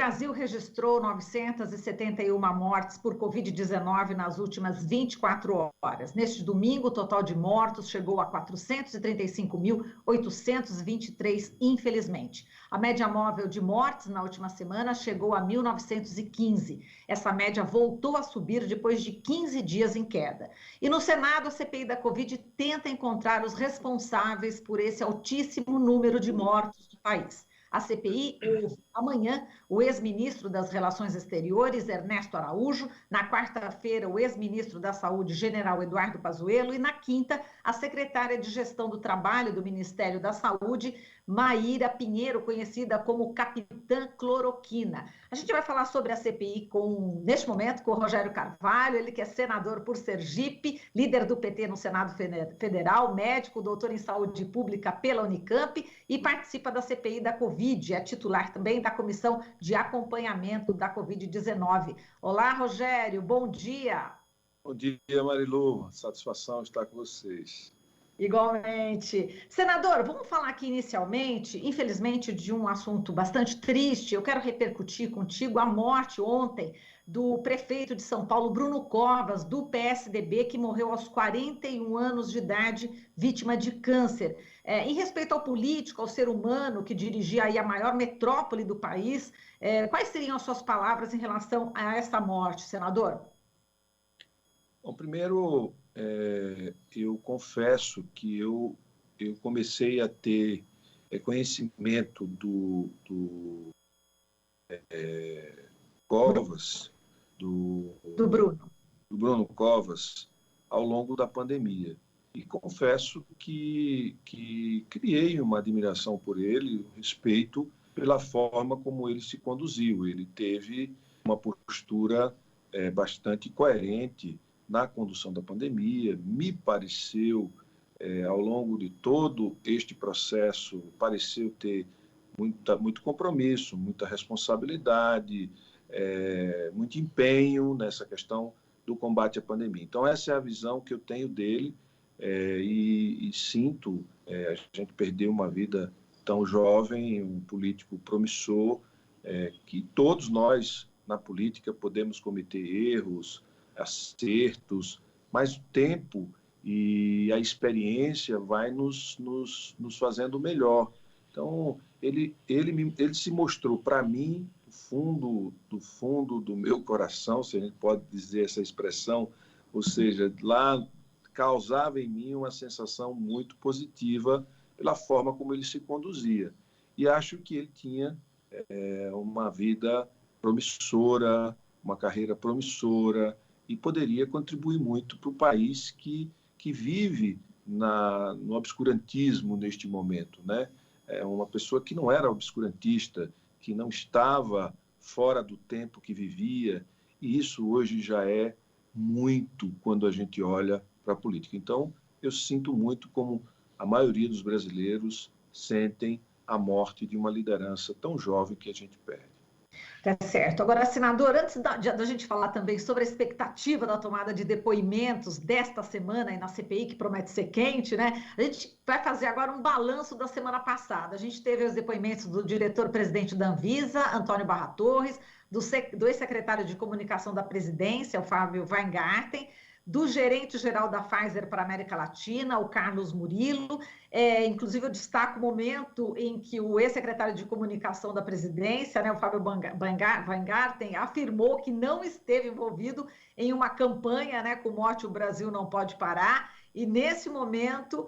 Brasil registrou 971 mortes por Covid-19 nas últimas 24 horas. Neste domingo, o total de mortos chegou a 435.823, infelizmente. A média móvel de mortes na última semana chegou a 1.915. Essa média voltou a subir depois de 15 dias em queda. E no Senado, a CPI da Covid tenta encontrar os responsáveis por esse altíssimo número de mortos do país. A CPI ouve amanhã o ex-ministro das Relações Exteriores, Ernesto Araújo, na quarta-feira, o ex-ministro da Saúde, General Eduardo Pazuello, e na quinta, a secretária de Gestão do Trabalho do Ministério da Saúde, Maíra Pinheiro, conhecida como Capitã Cloroquina. A gente vai falar sobre a CPI neste momento com o Rogério Carvalho, ele que é senador por Sergipe, líder do PT no Senado Federal, médico, doutor em saúde pública pela Unicamp e participa da CPI da Covid, é titular também da Comissão de Acompanhamento da Covid-19. Olá, Rogério, bom dia. Bom dia, Marilu, satisfação estar com vocês. Igualmente. Senador, vamos falar aqui inicialmente, infelizmente, de um assunto bastante triste. Eu quero repercutir contigo a morte ontem do prefeito de São Paulo, Bruno Covas, do PSDB, que morreu aos 41 anos de idade, vítima de câncer. Em respeito ao político, ao ser humano que dirigia aí a maior metrópole do país, quais seriam as suas palavras em relação a essa morte, senador? Bom, primeiro, eu confesso que eu comecei a ter conhecimento do Covas, do Bruno Covas, ao longo da pandemia. E confesso que criei uma admiração por ele, um respeito pela forma como ele se conduziu. Ele teve uma postura bastante coerente na condução da pandemia. Me pareceu, ao longo de todo este processo, pareceu ter muito compromisso, muita responsabilidade, muito empenho nessa questão do combate à pandemia. Então, essa é a visão que eu tenho dele e sinto, a gente perdeu uma vida tão jovem, um político promissor, que todos nós, na política, podemos cometer erros, acertos, mas o tempo e a experiência vai nos fazendo melhor. Então, ele se mostrou para mim, do fundo do meu coração, se a gente pode dizer essa expressão, ou seja, lá causava em mim uma sensação muito positiva pela forma como ele se conduzia. E acho que ele tinha uma vida promissora, uma carreira promissora, e poderia contribuir muito para o país que vive no obscurantismo neste momento, né? Uma pessoa que não era obscurantista, que não estava fora do tempo que vivia, e isso hoje já é muito quando a gente olha para a política. Então, eu sinto muito como a maioria dos brasileiros sentem a morte de uma liderança tão jovem que a gente perde. Tá certo. Agora, senador, antes da gente falar também sobre a expectativa da tomada de depoimentos desta semana aí na CPI, que promete ser quente, né? A gente vai fazer agora um balanço da semana passada. A gente teve os depoimentos do diretor-presidente da Anvisa, Antônio Barra Torres, do ex-secretário de Comunicação da Presidência, o Fábio Weingarten, do gerente-geral da Pfizer para a América Latina, o Carlos Murilo. Inclusive, eu destaco o momento em que o ex-secretário de Comunicação da Presidência, né, o Fábio Weingarten, afirmou que não esteve envolvido em uma campanha, né, com o mote "O Brasil não pode parar", e nesse momento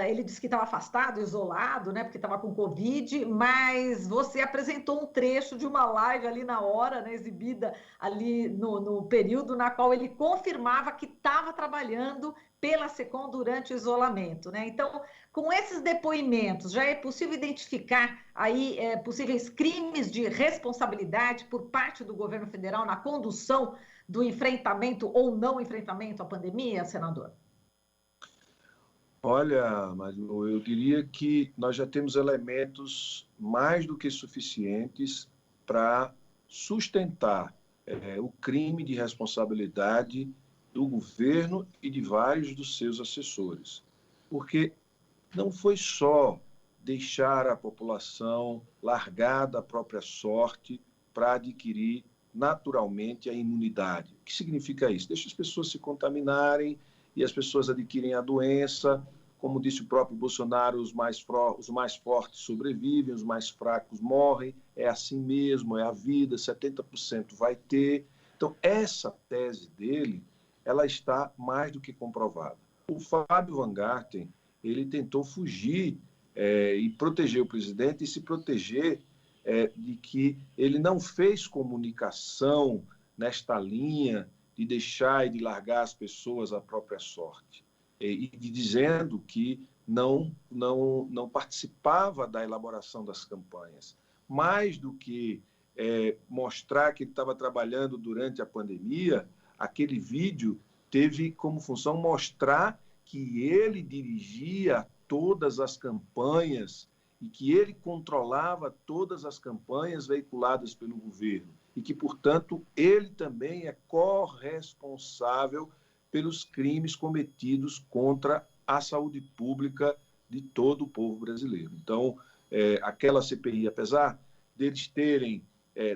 ele disse que estava afastado, isolado, né, porque estava com Covid, mas você apresentou um trecho de uma live ali na hora, né, exibida ali no período na qual ele confirmava que estava trabalhando pela SECOM durante o isolamento, né? Então, com esses depoimentos, já é possível identificar aí possíveis crimes de responsabilidade por parte do governo federal na condução do enfrentamento ou não enfrentamento à pandemia, senador? Olha, Marilu, eu diria que nós já temos elementos mais do que suficientes para sustentar o crime de responsabilidade do governo e de vários dos seus assessores. Porque não foi só deixar a população largada à própria sorte para adquirir naturalmente a imunidade. O que significa isso? Deixa as pessoas se contaminarem e as pessoas adquirem a doença. Como disse o próprio Bolsonaro, os mais fortes sobrevivem, os mais fracos morrem. É assim mesmo, é a vida, 70% vai ter. Então, essa tese dele, ela está mais do que comprovada. O Fábio Van Garten, ele tentou fugir e proteger o presidente e se proteger de que ele não fez comunicação nesta linha de deixar e de largar as pessoas à própria sorte. E dizendo que não participava da elaboração das campanhas. Mais do que mostrar que ele estava trabalhando durante a pandemia, aquele vídeo teve como função mostrar que ele dirigia todas as campanhas e que ele controlava todas as campanhas veiculadas pelo governo e que, portanto, ele também é corresponsável pelos crimes cometidos contra a saúde pública de todo o povo brasileiro. Então, aquela CPI, apesar deles terem,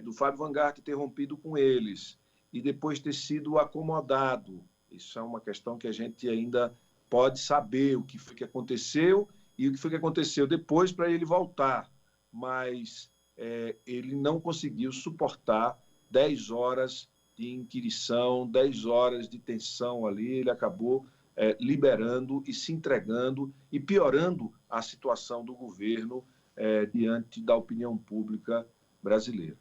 do Fábio Van Garten ter rompido com eles e depois ter sido acomodado, isso é uma questão que a gente ainda pode saber o que foi que aconteceu e o que foi que aconteceu depois para ele voltar, mas ele não conseguiu suportar 10 horas de inquirição, 10 horas de tensão ali, ele acabou liberando e se entregando e piorando a situação do governo diante da opinião pública brasileira.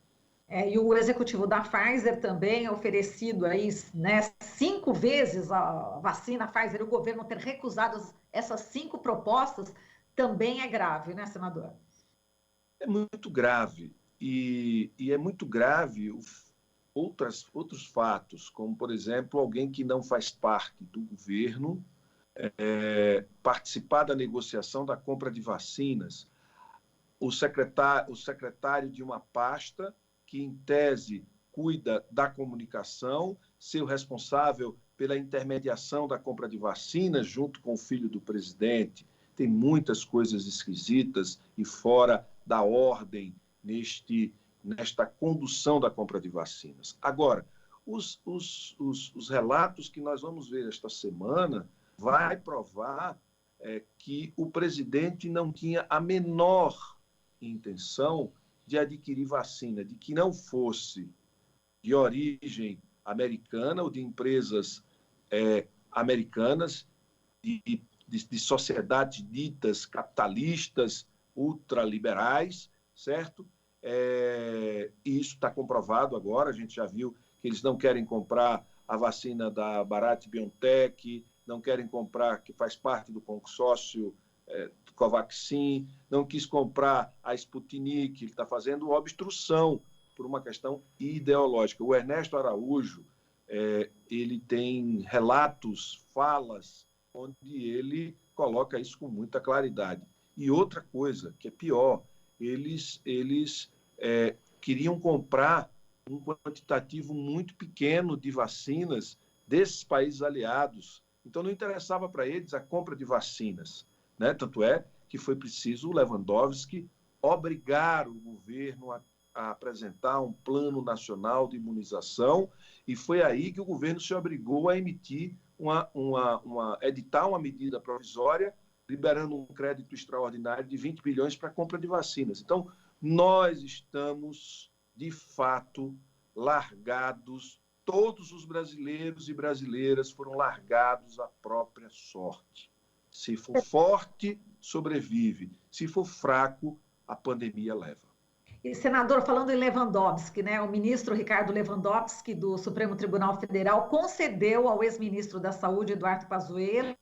E o executivo da Pfizer também oferecido aí, né, 5 vezes a vacina Pfizer, o governo ter recusado essas 5 propostas, também é grave, né, senador? É muito grave. E é muito grave outros fatos, como, por exemplo, alguém que não faz parte do governo participar da negociação da compra de vacinas. O secretário de uma pasta que, em tese, cuida da comunicação, ser o responsável pela intermediação da compra de vacinas junto com o filho do presidente. Tem muitas coisas esquisitas e fora da ordem nesta condução da compra de vacinas. Agora, os relatos que nós vamos ver esta semana vai provar que o presidente não tinha a menor intenção de adquirir vacina, de que não fosse de origem americana ou de empresas americanas, de sociedades ditas capitalistas, ultraliberais, certo? E isso está comprovado agora, a gente já viu que eles não querem comprar a vacina da Bharat-BioNTech, não querem comprar, que faz parte do consórcio Covaxin, não quis comprar a Sputnik, ele está fazendo obstrução por uma questão ideológica. O Ernesto Araújo, ele tem relatos, falas, onde ele coloca isso com muita claridade. E outra coisa, que é pior, eles queriam comprar um quantitativo muito pequeno de vacinas desses países aliados. Então, não interessava para eles a compra de vacinas, né? Tanto é que foi preciso o Lewandowski obrigar o governo a apresentar um plano nacional de imunização, e foi aí que o governo se obrigou a emitir editar uma medida provisória, liberando um crédito extraordinário de 20 bilhões para a compra de vacinas. Então, nós estamos, de fato, largados, todos os brasileiros e brasileiras foram largados à própria sorte. Se for forte, sobrevive. Se for fraco, a pandemia leva. E, senador, falando em Lewandowski, né, o ministro Ricardo Lewandowski, do Supremo Tribunal Federal, concedeu ao ex-ministro da Saúde, Eduardo Pazuello,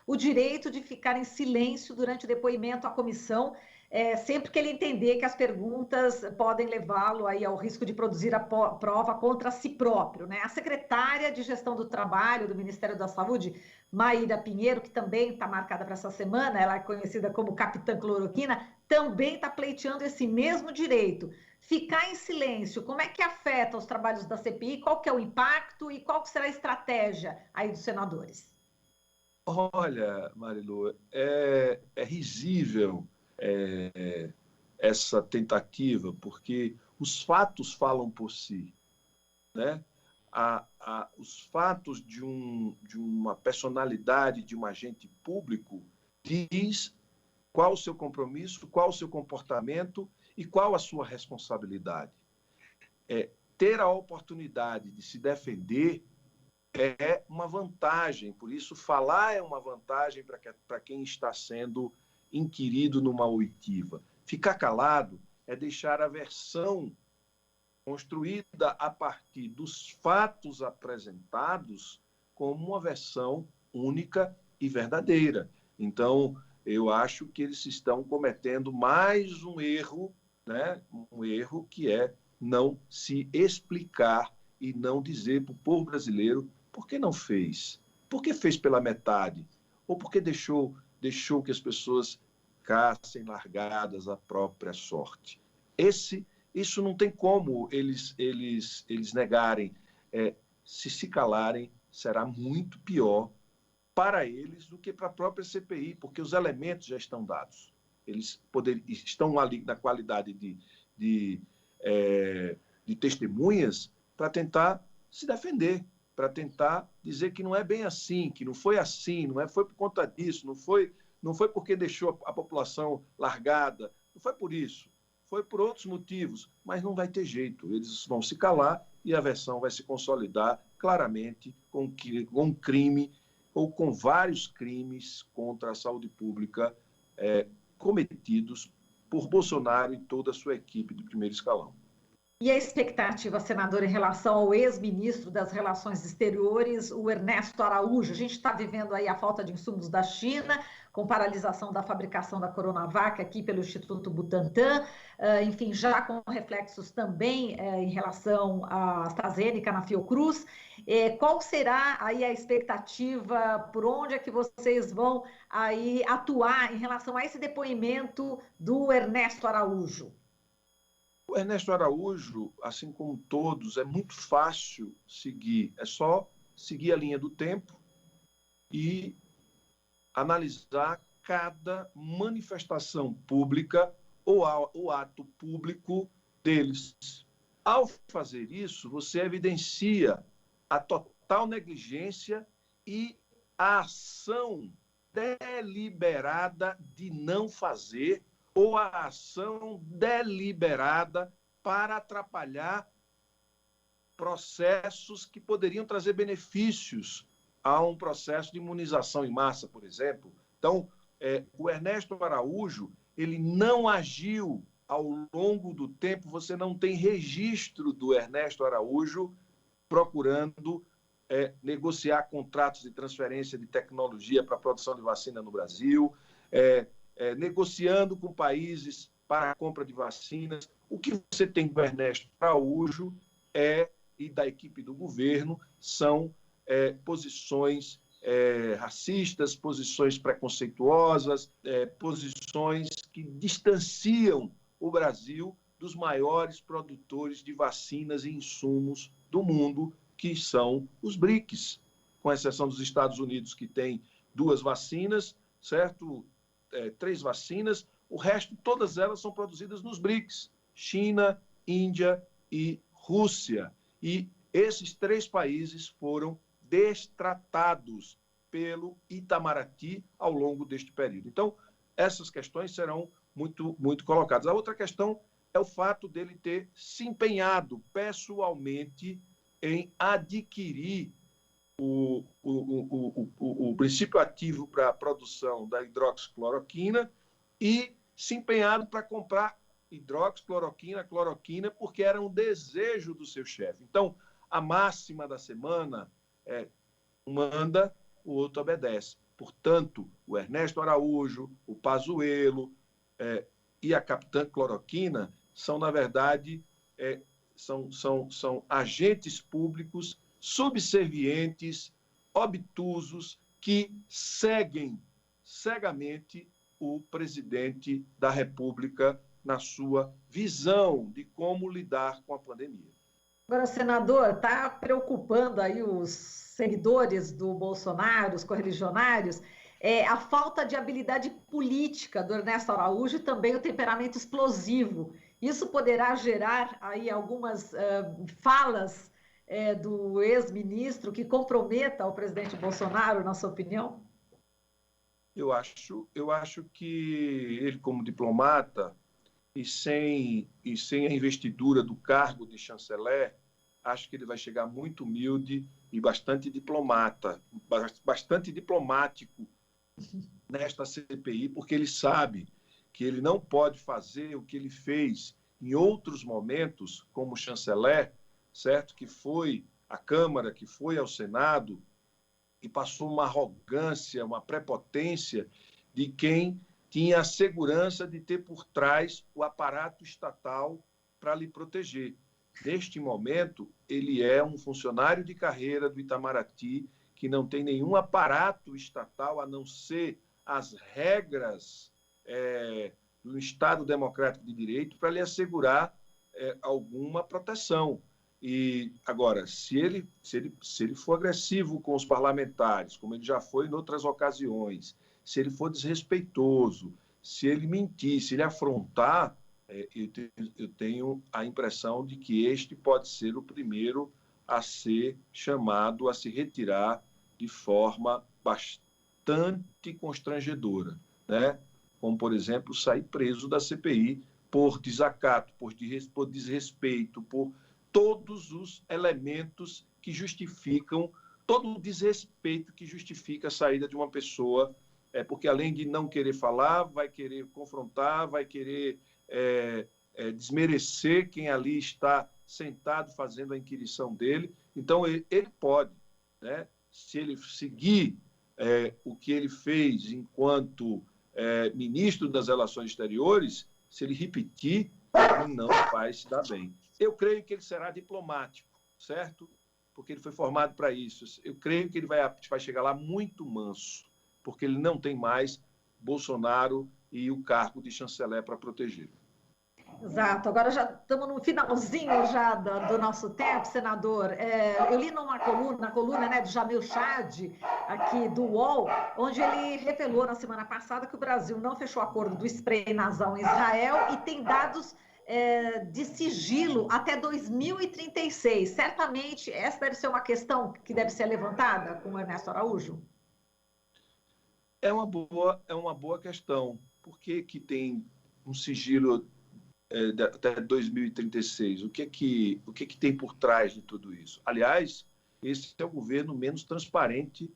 o direito de ficar em silêncio durante o depoimento à comissão, sempre que ele entender que as perguntas podem levá-lo aí ao risco de produzir a prova contra si próprio, né? A secretária de Gestão do Trabalho do Ministério da Saúde, Maíra Pinheiro, que também está marcada para essa semana, ela é conhecida como Capitã Cloroquina, também está pleiteando esse mesmo direito. Ficar em silêncio, como é que afeta os trabalhos da CPI? Qual que é o impacto e qual que será a estratégia aí dos senadores? Olha, Marilu, é risível essa tentativa, porque os fatos falam por si, né? Os fatos de uma personalidade, de um agente público, diz qual o seu compromisso, qual o seu comportamento e qual a sua responsabilidade. Ter a oportunidade de se defender é uma vantagem, por isso falar é uma vantagem para quem está sendo inquirido numa oitiva. Ficar calado é deixar a versão construída a partir dos fatos apresentados como uma versão única e verdadeira. Então, eu acho que eles estão cometendo mais um erro, né? Um erro que é não se explicar e não dizer para o povo brasileiro por que não fez, por que fez pela metade, ou por que deixou que as pessoas ficassem largadas à própria sorte. Isso não tem como eles negarem. Se calarem, será muito pior para eles do que para a própria CPI, porque os elementos já estão dados. Eles estão ali na qualidade de testemunhas para tentar se defender, para tentar dizer que não é bem assim, que não foi assim, foi por conta disso, não foi porque deixou a população largada, não foi por isso, foi por outros motivos, mas não vai ter jeito, eles vão se calar e a versão vai se consolidar claramente com um crime ou com vários crimes contra a saúde pública cometidos por Bolsonaro e toda a sua equipe de primeiro escalão. E a expectativa, senador, em relação ao ex-ministro das Relações Exteriores, o Ernesto Araújo? A gente está vivendo aí a falta de insumos da China, com paralisação da fabricação da Coronavac aqui pelo Instituto Butantan, enfim, já com reflexos também em relação à AstraZeneca na Fiocruz. Qual será aí a expectativa, por onde é que vocês vão aí atuar em relação a esse depoimento do Ernesto Araújo? O Ernesto Araújo, assim como todos, é muito fácil seguir. É só seguir a linha do tempo e analisar cada manifestação pública ou ato público deles. Ao fazer isso, você evidencia a total negligência e a ação deliberada de não fazer ou a ação deliberada para atrapalhar processos que poderiam trazer benefícios a um processo de imunização em massa, por exemplo. Então, o Ernesto Araújo, ele não agiu ao longo do tempo, você não tem registro do Ernesto Araújo procurando negociar contratos de transferência de tecnologia para a produção de vacina no Brasil, negociando com países para a compra de vacinas. O que você tem do Ernesto Araújo e da equipe do governo são posições racistas, posições preconceituosas, posições que distanciam o Brasil dos maiores produtores de vacinas e insumos do mundo, que são os BRICS, com exceção dos Estados Unidos, que tem 2 vacinas, certo? 3 vacinas, o resto, todas elas são produzidas nos BRICS, China, Índia e Rússia. E esses 3 países foram destratados pelo Itamaraty ao longo deste período. Então, essas questões serão muito, muito colocadas. A outra questão é o fato dele ter se empenhado pessoalmente em adquirir o princípio ativo para a produção da hidroxicloroquina e se empenhado para comprar hidroxicloroquina, cloroquina, porque era um desejo do seu chefe. Então, a máxima da semana um manda, o outro obedece. Portanto, o Ernesto Araújo, o Pazuello e a Capitã Cloroquina são, na verdade, são agentes públicos subservientes, obtusos, que seguem cegamente o presidente da República na sua visão de como lidar com a pandemia. Agora, senador, está preocupando aí os seguidores do Bolsonaro, os correligionários, a falta de habilidade política do Ernesto Araújo e também o temperamento explosivo Isso poderá gerar aí algumas falas do ex-ministro que comprometa o presidente Bolsonaro, na sua opinião? Eu acho que ele, como diplomata, e sem a investidura do cargo de chanceler, acho que ele vai chegar muito humilde e bastante diplomático nesta CPI, porque ele sabe que ele não pode fazer o que ele fez em outros momentos como chanceler, certo? Que foi à Câmara, que foi ao Senado, e passou uma arrogância, uma prepotência de quem tinha a segurança de ter por trás o aparato estatal para lhe proteger. Neste momento, ele é um funcionário de carreira do Itamaraty que não tem nenhum aparato estatal a não ser as regras do Estado Democrático de Direito para lhe assegurar alguma proteção. E agora, se ele for agressivo com os parlamentares, como ele já foi em outras ocasiões, se ele for desrespeitoso, se ele mentir, se ele afrontar, eu tenho a impressão de que este pode ser o primeiro a ser chamado a se retirar de forma bastante constrangedora, né? Como, por exemplo, sair preso da CPI por desacato, por desrespeito, por todos os elementos que justificam, todo o desrespeito que justifica a saída de uma pessoa, porque além de não querer falar, vai querer confrontar, vai querer desmerecer quem ali está sentado fazendo a inquirição dele. Então, ele pode, né, se ele seguir o que ele fez enquanto ministro das Relações Exteriores, se ele repetir, ele não vai se dar bem. Eu creio que ele será diplomático, certo? Porque ele foi formado para isso. Eu creio que ele vai chegar lá muito manso, porque ele não tem mais Bolsonaro e o cargo de chanceler para proteger. Exato. Agora já estamos no finalzinho já do nosso tempo, senador. Eu li na coluna, né, do Jamil Chad, aqui do UOL, onde ele revelou na semana passada que o Brasil não fechou o acordo do spray nasal em Israel e tem dados de sigilo até 2036. Certamente essa deve ser uma questão que deve ser levantada com o Ernesto Araújo. É uma boa questão. Por que tem um sigilo até 2036? O que tem por trás de tudo isso? Aliás, esse é o governo menos transparente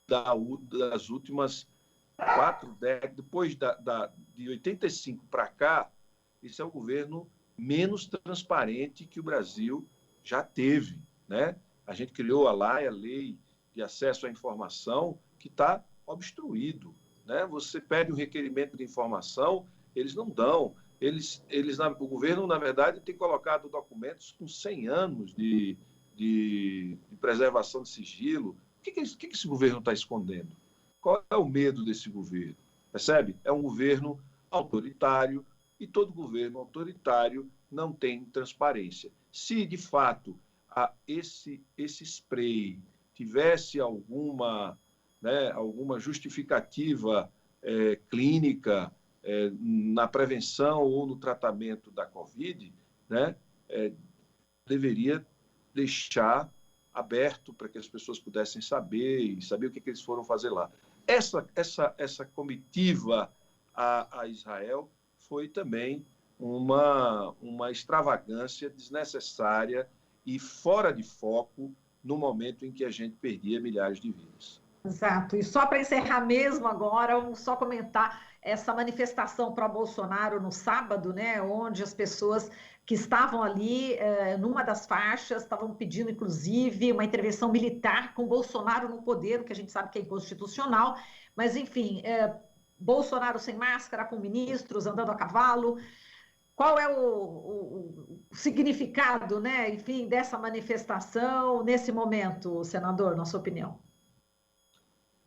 das últimas 4 décadas. Depois de 85 para cá, esse é o governo menos transparente que o Brasil já teve, né? A gente criou a Lei de Acesso à Informação, que está obstruído, né? Você pede um requerimento de informação, eles não dão. O governo, na verdade, tem colocado documentos com 100 anos de preservação de sigilo. O que esse governo está escondendo? Qual é o medo desse governo? Percebe? É um governo autoritário, e todo governo autoritário não tem transparência. Se, de fato, esse spray tivesse alguma justificativa clínica na prevenção ou no tratamento da Covid, né, deveria deixar aberto para que as pessoas pudessem saber o que eles foram fazer lá. Essa comitiva a Israel foi também uma extravagância desnecessária e fora de foco no momento em que a gente perdia milhares de vidas. Exato. E só para encerrar mesmo agora, vamos só comentar essa manifestação pró-Bolsonaro no sábado, né, onde as pessoas que estavam ali numa das faixas estavam pedindo, inclusive, uma intervenção militar com Bolsonaro no poder, o que a gente sabe que é inconstitucional, mas, enfim, Bolsonaro sem máscara, com ministros, andando a cavalo. Qual é o significado, né, enfim, dessa manifestação nesse momento, senador, na sua opinião?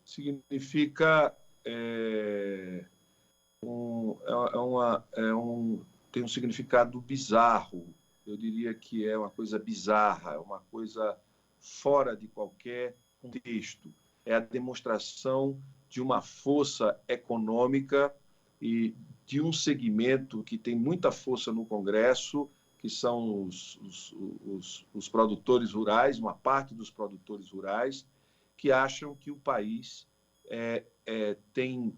Significa tem um significado bizarro. Eu diria que é uma coisa bizarra, é uma coisa fora de qualquer contexto. É a demonstração de uma força econômica e de um segmento que tem muita força no Congresso, que são os produtores rurais, uma parte dos produtores rurais, que acham que o país tem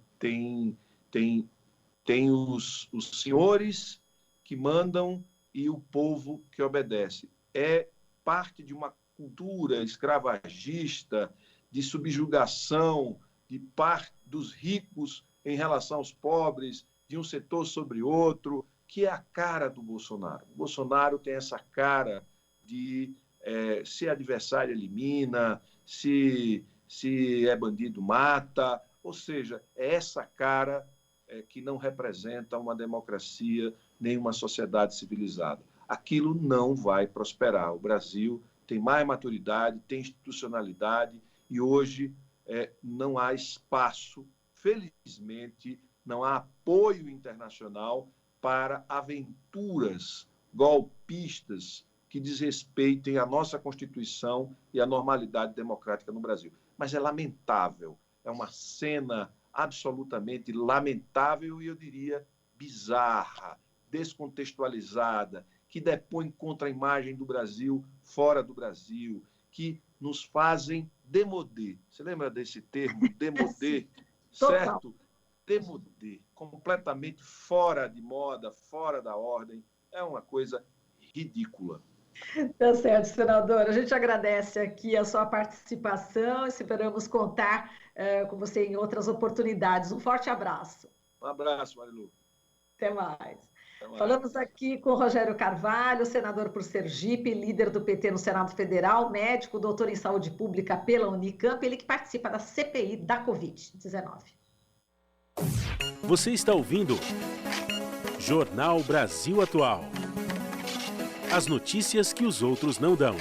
os senhores que mandam e o povo que obedece. É parte de uma cultura escravagista, de subjugação de parte dos ricos em relação aos pobres, de um setor sobre outro, que é a cara do Bolsonaro. O Bolsonaro tem essa cara de se adversário elimina, se é bandido mata, ou seja, é essa cara que não representa uma democracia nem uma sociedade civilizada. Aquilo não vai prosperar. O Brasil tem mais maturidade, tem institucionalidade e hoje não há espaço, felizmente, não há apoio internacional para aventuras golpistas que desrespeitem a nossa Constituição e a normalidade democrática no Brasil. Mas é lamentável, é uma cena absolutamente lamentável e, eu diria, bizarra, descontextualizada, que depõe contra a imagem do Brasil fora do Brasil, que nos fazem démodé. Você lembra desse termo, démodé? Certo? Démodé, completamente fora de moda, fora da ordem. É uma coisa ridícula. Tá certo, senador. A gente agradece aqui a sua participação e esperamos contar com você em outras oportunidades. Um forte abraço. Um abraço, Marilu. Até mais. Falamos aqui com Rogério Carvalho, senador por Sergipe, líder do PT no Senado Federal, médico, doutor em saúde pública pela Unicamp, ele que participa da CPI da Covid-19. Você está ouvindo Jornal Brasil Atual. As notícias que os outros não dão.